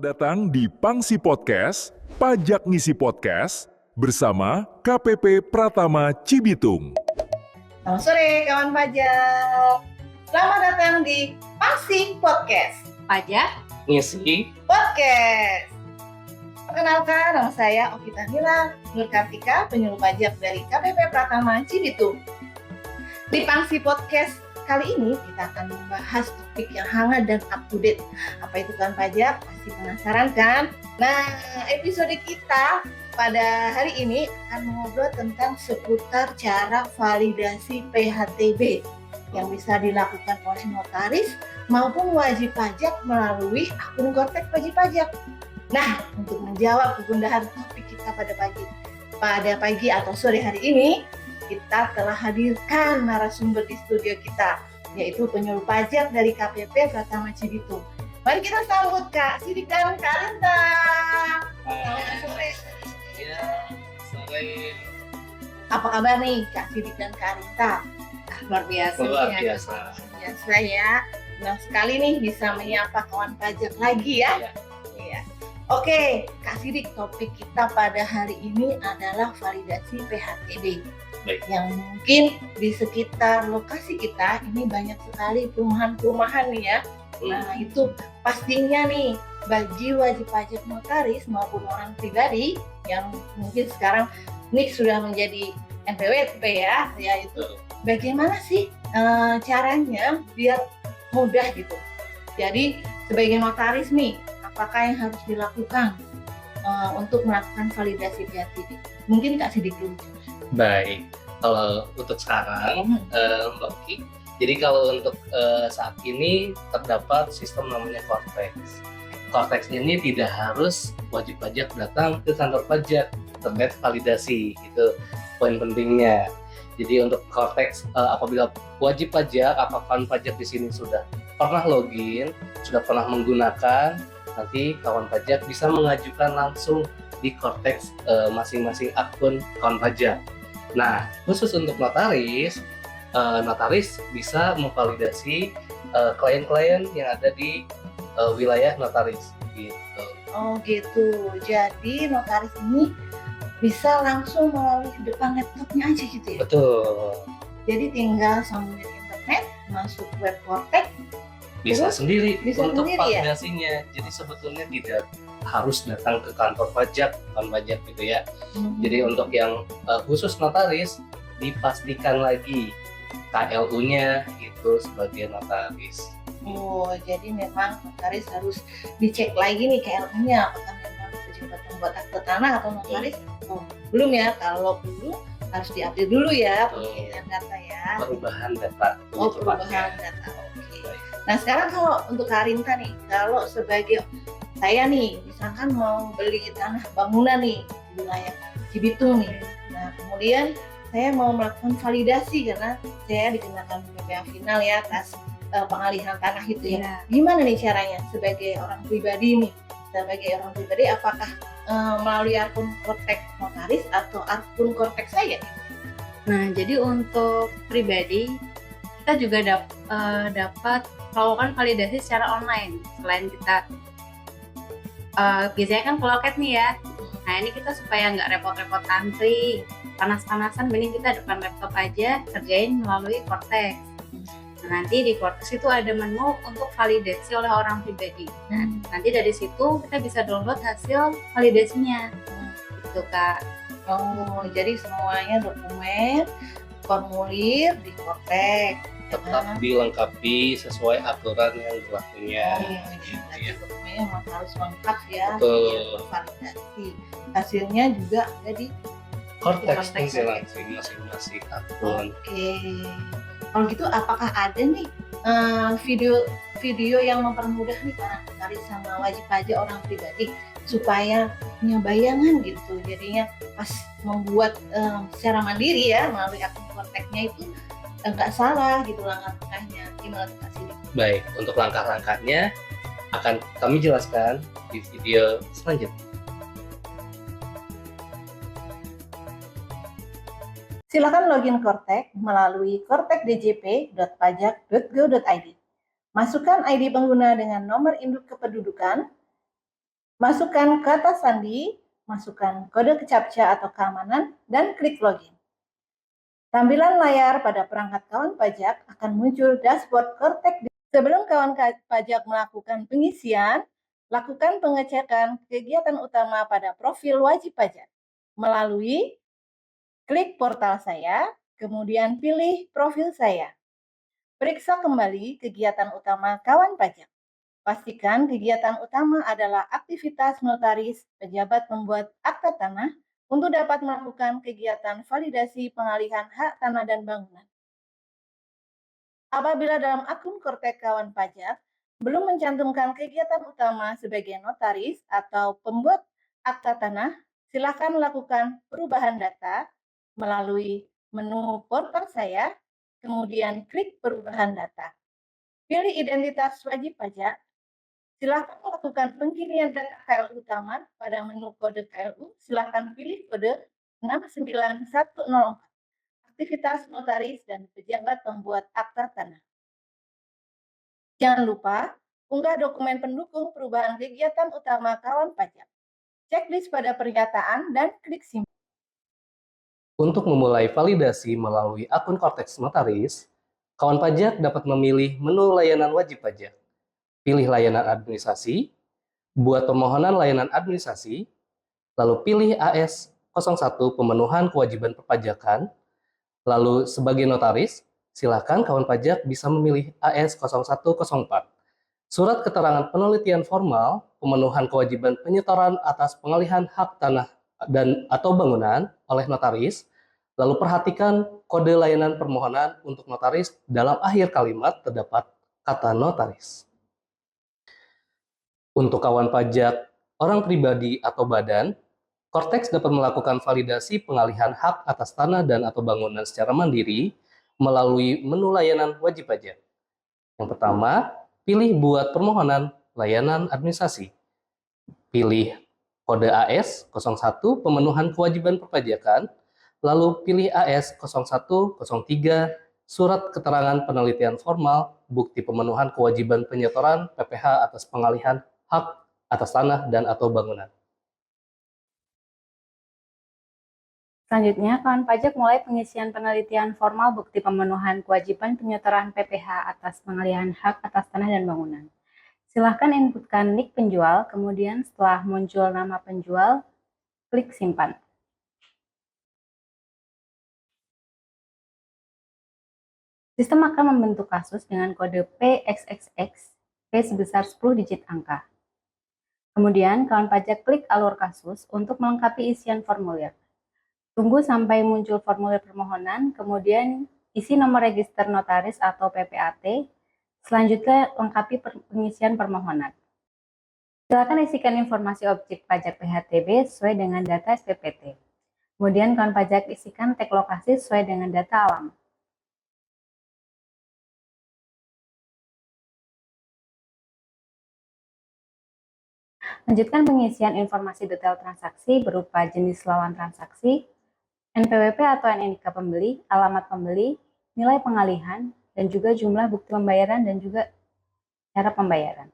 datang di Pangsi Podcast, Pajak Ngisi Podcast, bersama KPP Pratama Cibitung. Selamat sore kawan pajak. Selamat datang di Pangsi Podcast, Pajak Ngisi Podcast. Perkenalkan, nama saya Okita Nila Nur Kartika, penyuluh pajak dari KPP Pratama Cibitung. Di Pangsi Podcast kali ini kita akan membahas topik yang hangat dan up to date. Apa itu kan pajak? Pasti penasaran kan? Nah, episode kita pada hari ini akan mengobrol tentang seputar cara validasi PHTB yang bisa dilakukan oleh notaris maupun wajib pajak melalui akun Kortek wajib pajak. Nah, untuk menjawab kegundahan topik kita pada pagi atau sore hari ini, kita telah hadirkan narasumber di studio kita, yaitu penyuluh pajak dari KPP Pratama Cibitung. Mari kita sambut Kak Sidik dan Kak Rinta. Selamat sore. Ya, sore. Apa kabar nih Kak Sidik dan Kak Rinta? luar biasa. Luar ya. biasa. Biasa ya. Senang sekali nih bisa menyapa kawan pajak lagi ya. Ya. Iya. Oke, Kak Sidik, topik kita pada hari ini adalah validasi PHTB. Baik. Yang mungkin di sekitar lokasi kita ini banyak sekali perumahan-perumahan nih ya. Nah, itu pastinya nih bagi wajib pajak notaris maupun orang pribadi yang mungkin sekarang ini sudah menjadi NPWP ya, yaitu bagaimana sih caranya biar mudah gitu. Jadi sebagai notaris nih, apakah yang harus dilakukan untuk melakukan validasi PHTB? Mungkin Kak Sidik dulu. Baik, kalau untuk sekarang Mbak Ki, jadi kalau untuk saat ini terdapat sistem namanya Kortex. Kortex ini tidak harus wajib pajak datang ke kantor pajak terkait validasi, itu poin pentingnya. Jadi untuk Kortex, apabila wajib pajak, apakah pajak di sini sudah pernah login, sudah pernah menggunakan, nanti kawan pajak bisa mengajukan langsung di Kortex masing-masing akun kawan pajak. Nah, khusus untuk notaris, notaris bisa memvalidasi klien-klien yang ada di wilayah notaris gitu. Oh gitu. Jadi notaris ini bisa langsung melalui depan laptopnya aja gitu ya? Betul. Jadi tinggal sambungin internet, masuk web Kortek. Bisa Terus, sendiri bisa untuk sendiri ya? validasinya. Jadi sebetulnya tidak harus datang ke kantor pajak, gitu ya. Jadi untuk yang khusus notaris, dipastikan lagi KLU-nya itu sebagai notaris. Oh, jadi memang notaris harus dicek lagi nih KLU-nya, apakah memang pejabat pembuat akte tanah atau notaris? Oh, belum ya. Kalau belum harus diupdate dulu ya pengisian data ya. Perubahan data. Oh, lebih perubahan tepatnya. data. Oke. Baik. Nah, sekarang kalau untuk Kak Rinta nih, kalau sebagai saya nih, misalkan mau beli tanah bangunan nih di wilayah Cibitung nih. Nah, kemudian saya mau melakukan validasi karena saya dikenakan BPH final ya atas pengalihan tanah itu ya. Ya. Gimana nih caranya sebagai orang pribadi nih? Sebagai orang pribadi apakah melalui akun Kortek notaris atau akun Kortek saya? Nah, jadi untuk pribadi kita juga dapat melakukan validasi secara online. Selain kita biasanya kan ke loket nih ya. Nah, ini kita supaya nggak repot-repot antri, panas-panasan, mending kita depan laptop aja kerjain melalui Kortex. Nah, nanti di Kortex itu ada menu untuk validasi oleh orang pribadi. Nah, nanti dari situ kita bisa download hasil validasinya. Gitu, Kak. Oh, jadi semuanya dokumen, formulir di Kortek. Tetap dilengkapi sesuai aturan yang berlakunya. Jadi dokumennya memang harus lengkap ya. Betul. Biar validasi. Hasilnya juga ada di Kortex Kortex. masing-masing akun. Oke. Kalau gitu apakah ada nih video yang mempermudah nih para notaris sama wajib pajak orang pribadi supaya punya bayangan gitu. Jadinya pas membuat secara mandiri ya melalui akun Korteknya itu nggak salah gitu langkah-langkahnya. Gimana tuh Kak Sidik? Baik, untuk langkah-langkahnya akan kami jelaskan di video selanjutnya. Silakan login Kortek melalui kortekdjp.pajak.go.id. Masukkan ID pengguna dengan nomor induk kependudukan, Masukkan kata sandi, masukkan kode captcha atau keamanan, dan klik login. Tampilan layar pada perangkat kawan pajak akan muncul dashboard Cortex. Sebelum kawan pajak melakukan pengisian, lakukan pengecekan kegiatan utama pada profil wajib pajak melalui klik portal saya, kemudian pilih profil saya. Periksa kembali kegiatan utama kawan pajak. Pastikan kegiatan utama adalah aktivitas notaris pejabat membuat akta tanah untuk dapat melakukan kegiatan validasi pengalihan hak tanah dan bangunan. Apabila dalam akun Cortex kawan pajak belum mencantumkan kegiatan utama sebagai notaris atau pembuat akta tanah, silakan lakukan perubahan data melalui menu portal saya, kemudian klik perubahan data. Pilih identitas wajib pajak. Silakan lakukan pengirian data KLU utama pada menu kode KLU. Silakan pilih kode 69104. Aktivitas notaris dan pejabat pembuat akta tanah. Jangan lupa unggah dokumen pendukung perubahan kegiatan utama kawan pajak. Checklist pada pernyataan dan klik simpan. Untuk memulai validasi melalui akun Cortex Notaris, kawan pajak dapat memilih menu layanan wajib pajak. Pilih layanan administrasi, buat permohonan layanan administrasi, lalu pilih AS01 pemenuhan kewajiban perpajakan, lalu sebagai notaris, silakan kawan pajak bisa memilih AS0104. Surat keterangan penelitian formal pemenuhan kewajiban penyetoran atas pengalihan hak tanah dan atau bangunan oleh notaris, lalu perhatikan kode layanan permohonan untuk notaris dalam akhir kalimat terdapat kata notaris. Untuk kawan pajak, orang pribadi atau badan, Cortex dapat melakukan validasi pengalihan hak atas tanah dan atau bangunan secara mandiri melalui menu layanan wajib pajak. Yang pertama, pilih buat permohonan layanan administrasi. Pilih kode AS01 pemenuhan kewajiban perpajakan, lalu pilih AS0103 surat keterangan penelitian formal bukti pemenuhan kewajiban penyetoran PPh atas pengalihan hak atas tanah dan atau bangunan. Selanjutnya, kawan pajak mulai pengisian penelitian formal bukti pemenuhan kewajiban penyetoran PPh atas pengalihan hak atas tanah dan bangunan. Silahkan inputkan nik penjual, kemudian setelah muncul nama penjual, klik simpan. Sistem akan membentuk kasus dengan kode PXXX, P sebesar 10 digit angka. Kemudian, kawan pajak klik alur kasus untuk melengkapi isian formulir. Tunggu sampai muncul formulir permohonan, kemudian isi nomor register notaris atau PPAT, selanjutnya lengkapi pengisian permohonan. Silakan isikan informasi objek pajak PHTB sesuai dengan data SPPT. Kemudian kawan pajak isikan tag lokasi sesuai dengan data alamat. Lanjutkan pengisian informasi detail transaksi berupa jenis lawan transaksi, NPWP atau NIK pembeli, alamat pembeli, nilai pengalihan, dan juga jumlah bukti pembayaran dan juga cara pembayaran.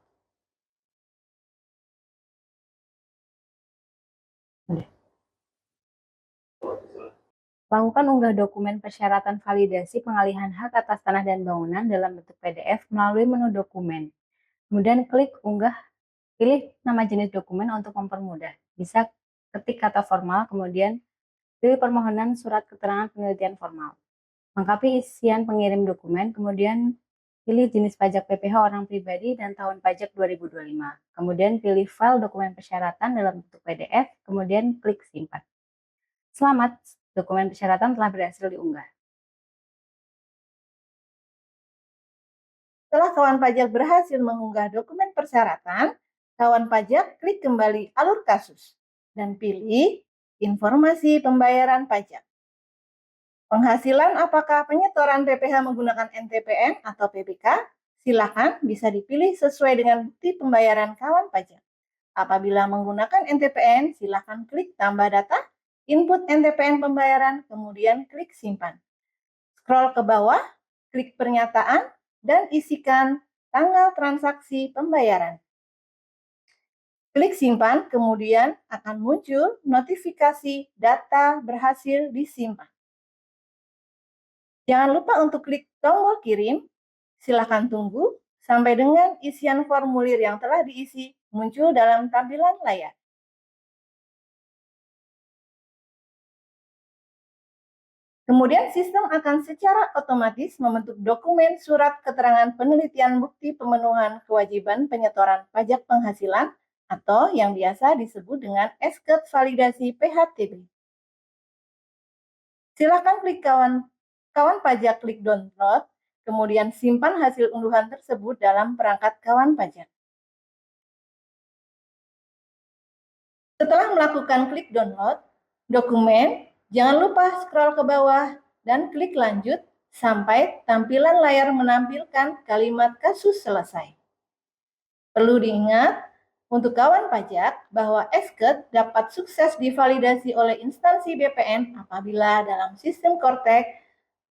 Lakukan unggah dokumen persyaratan validasi pengalihan hak atas tanah dan bangunan dalam bentuk PDF melalui menu dokumen. Kemudian klik unggah. Pilih nama jenis dokumen untuk mempermudah. Bisa ketik kata formal, kemudian pilih permohonan surat keterangan penelitian formal. Lengkapi isian pengirim dokumen, kemudian pilih jenis pajak PPh orang pribadi dan tahun pajak 2025. Kemudian pilih file dokumen persyaratan dalam bentuk PDF, kemudian klik simpan. Selamat, dokumen persyaratan telah berhasil diunggah. Setelah kawan pajak berhasil mengunggah dokumen persyaratan, kawan pajak klik kembali alur kasus dan pilih informasi pembayaran pajak. Penghasilan apakah penyetoran PPh menggunakan NTPN atau PPK? Silakan bisa dipilih sesuai dengan bukti pembayaran kawan pajak. Apabila menggunakan NTPN, silakan klik tambah data, input NTPN pembayaran, kemudian klik simpan. Scroll ke bawah, klik pernyataan, dan isikan tanggal transaksi pembayaran. Klik simpan, kemudian akan muncul notifikasi data berhasil disimpan. Jangan lupa untuk klik tombol kirim. Silakan tunggu sampai dengan isian formulir yang telah diisi muncul dalam tampilan layar. Kemudian sistem akan secara otomatis membentuk dokumen surat keterangan penelitian bukti pemenuhan kewajiban penyetoran pajak penghasilan atau yang biasa disebut dengan SKED validasi PHTB. Silakan klik kawan pajak, klik download, kemudian simpan hasil unduhan tersebut dalam perangkat kawan pajak. Setelah melakukan klik download dokumen, jangan lupa scroll ke bawah dan klik lanjut sampai tampilan layar menampilkan kalimat kasus selesai. Perlu diingat, untuk kawan pajak bahwa SKED dapat sukses divalidasi oleh instansi BPN apabila dalam sistem Kortex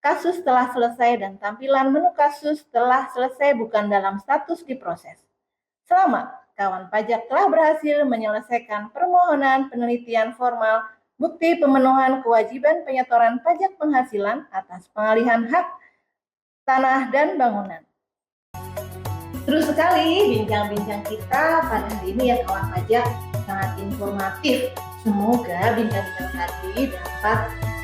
kasus telah selesai dan tampilan menu kasus telah selesai bukan dalam status diproses. Selamat, kawan pajak telah berhasil menyelesaikan permohonan penelitian formal bukti pemenuhan kewajiban penyetoran pajak penghasilan atas pengalihan hak tanah dan bangunan. Seru sekali bincang-bincang kita pada hari ini ya kawan pajak, sangat informatif. Semoga bincang-bincang tadi dapat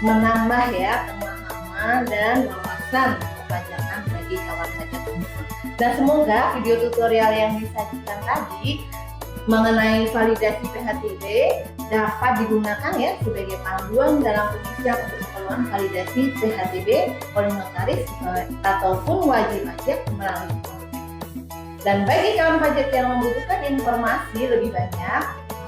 menambah ya pemahaman dan wawasan perpajakan bagi kawan pajak semua. Dan semoga video tutorial yang disajikan tadi mengenai validasi PHTB dapat digunakan ya sebagai panduan dalam pengisian untuk keperluan validasi PHTB oleh notaris ataupun wajib pajak melalui Kortex. Dan bagi kawan pajak yang membutuhkan informasi lebih banyak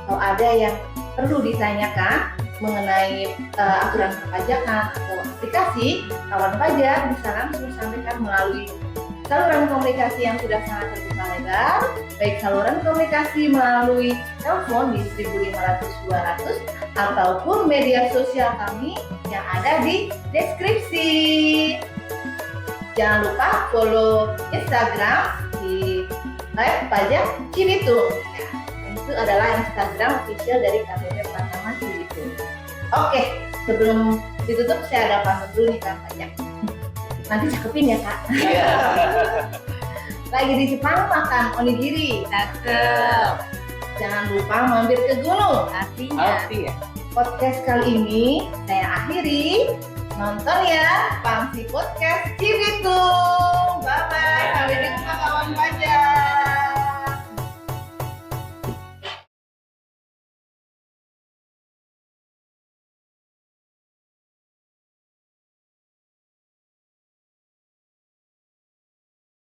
atau ada yang perlu ditanyakan mengenai aturan perpajakan atau aplikasi, kawan pajak bisa langsung sampaikan melalui saluran komunikasi yang sudah sangat terbuka lebar, baik saluran komunikasi melalui telepon di 1500 200 ataupun media sosial kami yang ada di deskripsi. Jangan lupa follow Instagram di @pajak_cibitung. Ya, itu adalah Instagram official dari KPP Pratama Cibitung. Oke, sebelum ditutup saya ada pamit dulu nih kawan pajak. Nanti cakepin ya kak. Iya. Lagi di Jepang makan onigiri. Cakep. Jangan lupa mampir ke gunung. Artinya. Podcast kali ini saya akhiri. Nonton ya Pangsi Podcast Cibitung. Bye bye.